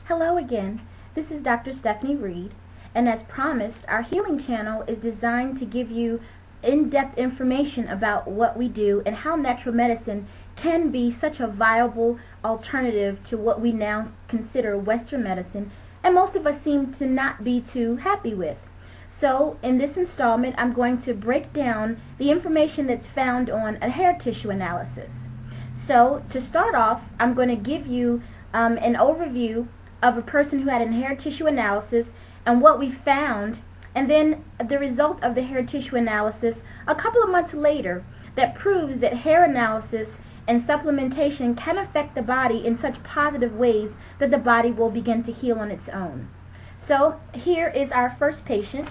Hello again, this is Dr. Stephanie Reed, and as promised, our healing channel is designed to give you in-depth information about what we do and how natural medicine can be such a viable alternative to what we now consider Western medicine, and most of us seem to not be too happy with. So in this installment, I'm going to break down the information that's found on a hair tissue analysis. So to start off, I'm going to give you an overview of a person who had a hair tissue analysis and what we found, and then the result of the hair tissue analysis a couple of months later that proves that hair analysis and supplementation can affect the body in such positive ways that the body will begin to heal on its own. So here is our first patient.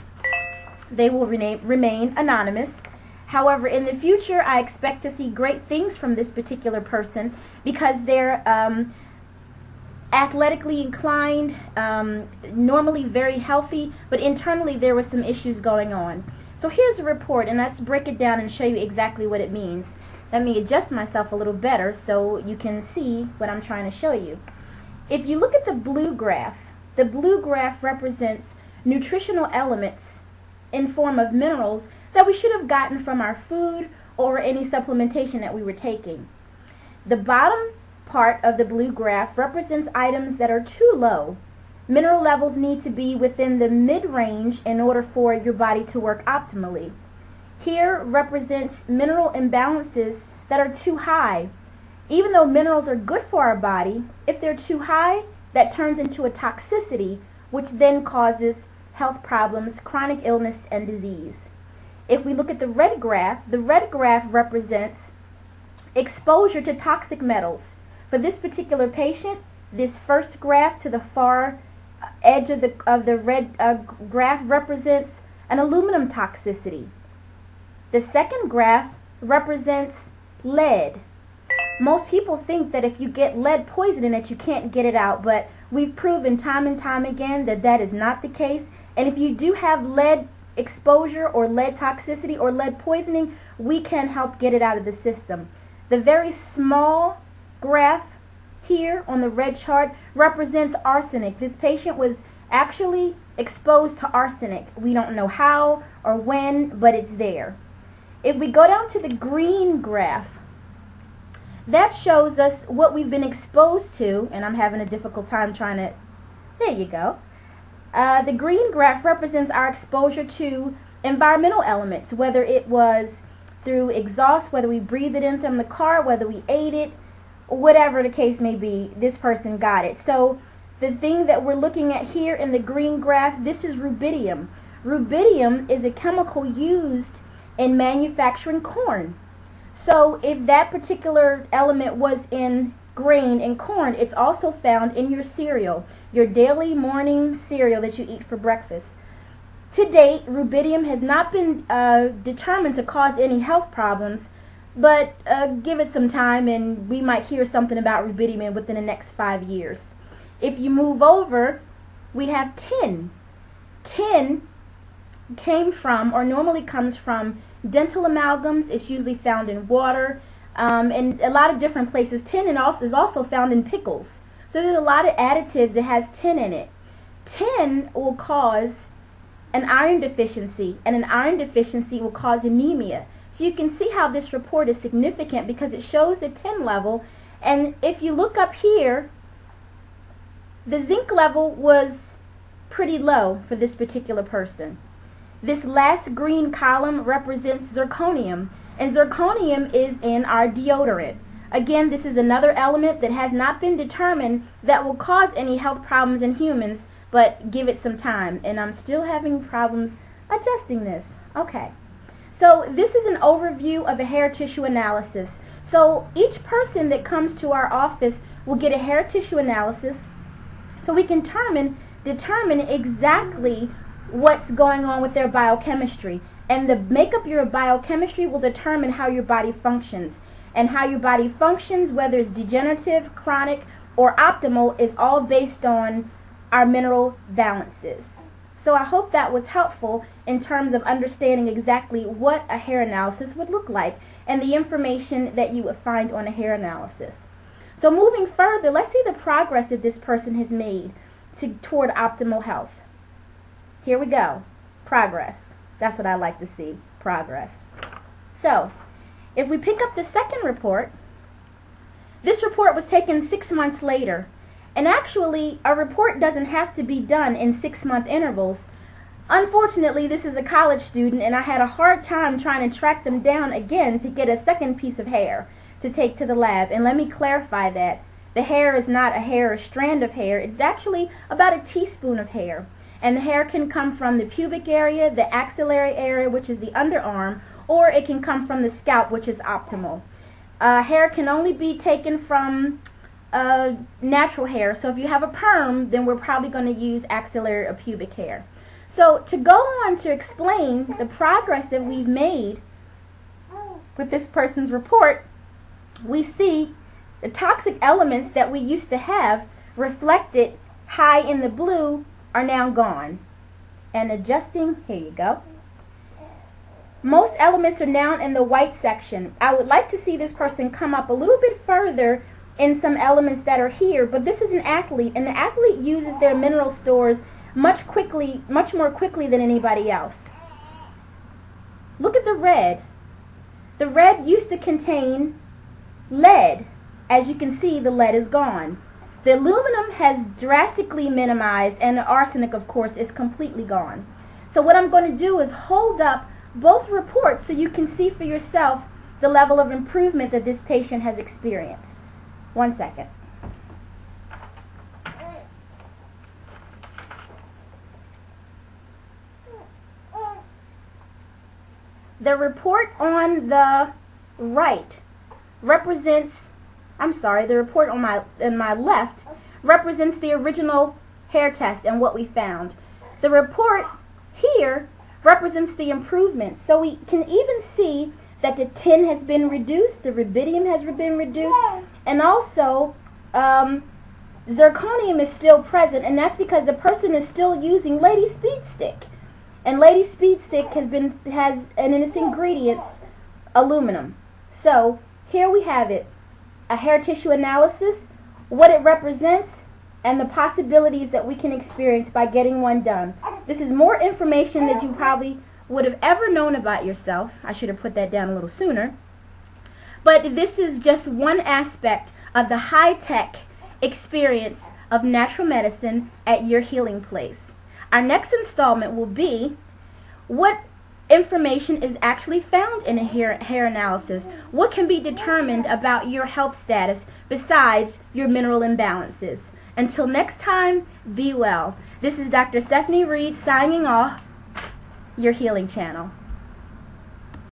They will remain anonymous. However, in the future, I expect to see great things from this particular person because they're athletically inclined, normally very healthy, but internally there was some issues going on. So here's a report, and let's break it down and show you exactly what it means. Let me adjust myself a little better so you can see what I'm trying to show you. If you look at the blue graph represents nutritional elements in form of minerals that we should have gotten from our food or any supplementation that we were taking. The bottom part of the blue graph represents items that are too low. Mineral levels need to be within the mid-range in order for your body to work optimally. Here represents mineral imbalances that are too high. Even though minerals are good for our body, if they're too high, that turns into a toxicity, which then causes health problems, chronic illness, and disease. If we look at the red graph represents exposure to toxic metals. For this particular patient, this first graph to the far edge of the red graph represents an aluminum toxicity. The second graph represents lead. Most people think that if you get lead poisoning that you can't get it out, but we've proven time and time again that that is not the case. And if you do have lead exposure or lead toxicity or lead poisoning, we can help get it out of the system. The very small graph here on the red chart represents arsenic. This patient was actually exposed to arsenic. We don't know how or when, but it's there. If we go down to the green graph, that shows us what we've been exposed to, and I'm having a difficult time trying to, there you go. The green graph represents our exposure to environmental elements, whether it was through exhaust, whether we breathed it in from the car, whether we ate it, whatever the case may be, this person got it. So the thing that we're looking at here in the green graph, this is rubidium. Rubidium is a chemical used in manufacturing corn. So if that particular element was in grain and corn, it's also found in your cereal, your daily morning cereal that you eat for breakfast. To date, rubidium has not been determined to cause any health problems, but give it some time and we might hear something about rubidium within the next 5 years. If you move over, we have tin. Tin came from, or normally comes from, dental amalgams. It's usually found in water and a lot of different places. Tin is also found in pickles. So there's a lot of additives that has tin in it. Tin will cause an iron deficiency, and an iron deficiency will cause anemia. So you can see how this report is significant because it shows the tin level, and if you look up here, the zinc level was pretty low for this particular person. This last green column represents zirconium, and zirconium is in our deodorant. Again, this is another element that has not been determined that will cause any health problems in humans, but give it some time, and I'm still having problems adjusting this. Okay. So this is an overview of a hair tissue analysis. So each person that comes to our office will get a hair tissue analysis so we can determine exactly what's going on with their biochemistry. And the makeup of your biochemistry will determine how your body functions. And how your body functions, whether it's degenerative, chronic, or optimal, is all based on our mineral balances. So I hope that was helpful in terms of understanding exactly what a hair analysis would look like and the information that you would find on a hair analysis. So moving further, let's see the progress that this person has made. toward optimal health. Here we go. Progress. That's what I like to see. Progress. So, if we pick up the second report, this report was taken 6 months later. And actually, a report doesn't have to be done in 6-month intervals. Unfortunately, this is a college student, and I had a hard time trying to track them down again to get a second piece of hair to take to the lab. And let me clarify that. The hair is not a hair, a strand of hair. It's actually about a teaspoon of hair. And the hair can come from the pubic area, the axillary area, which is the underarm, or it can come from the scalp, which is optimal. Hair can only be taken from natural hair. So if you have a perm, then we're probably going to use axillary or pubic hair. So to go on to explain the progress that we've made with this person's report, we see the toxic elements that we used to have reflected high in the blue are now gone. And adjusting, here you go. Most elements are now in the white section. I would like to see this person come up a little bit further in some elements that are here, but this is an athlete, and the athlete uses their mineral stores much more quickly than anybody else. Look at the red. The red used to contain lead. As you can see, the lead is gone. The aluminum has drastically minimized, and the arsenic, of course, is completely gone. So what I'm going to do is hold up both reports so you can see for yourself the level of improvement that this patient has experienced. 1 second. The report on the right represents, the report on my left represents the original hair test and what we found. The report here represents the improvement. So we can even see that the tin has been reduced, the rubidium has been reduced, and also zirconium is still present, and that's because the person is still using Lady Speed Stick. And Lady Speed Stick has in its ingredients aluminum. So here we have it, a hair tissue analysis, what it represents, and the possibilities that we can experience by getting one done. This is more information that you probably would have ever known about yourself. I should have put that down a little sooner. But this is just one aspect of the high-tech experience of natural medicine at your healing place. Our next installment will be what information is actually found in a hair analysis. What can be determined about your health status besides your mineral imbalances. Until next time, be well. This is Dr. Stephanie Reed signing off, your healing channel.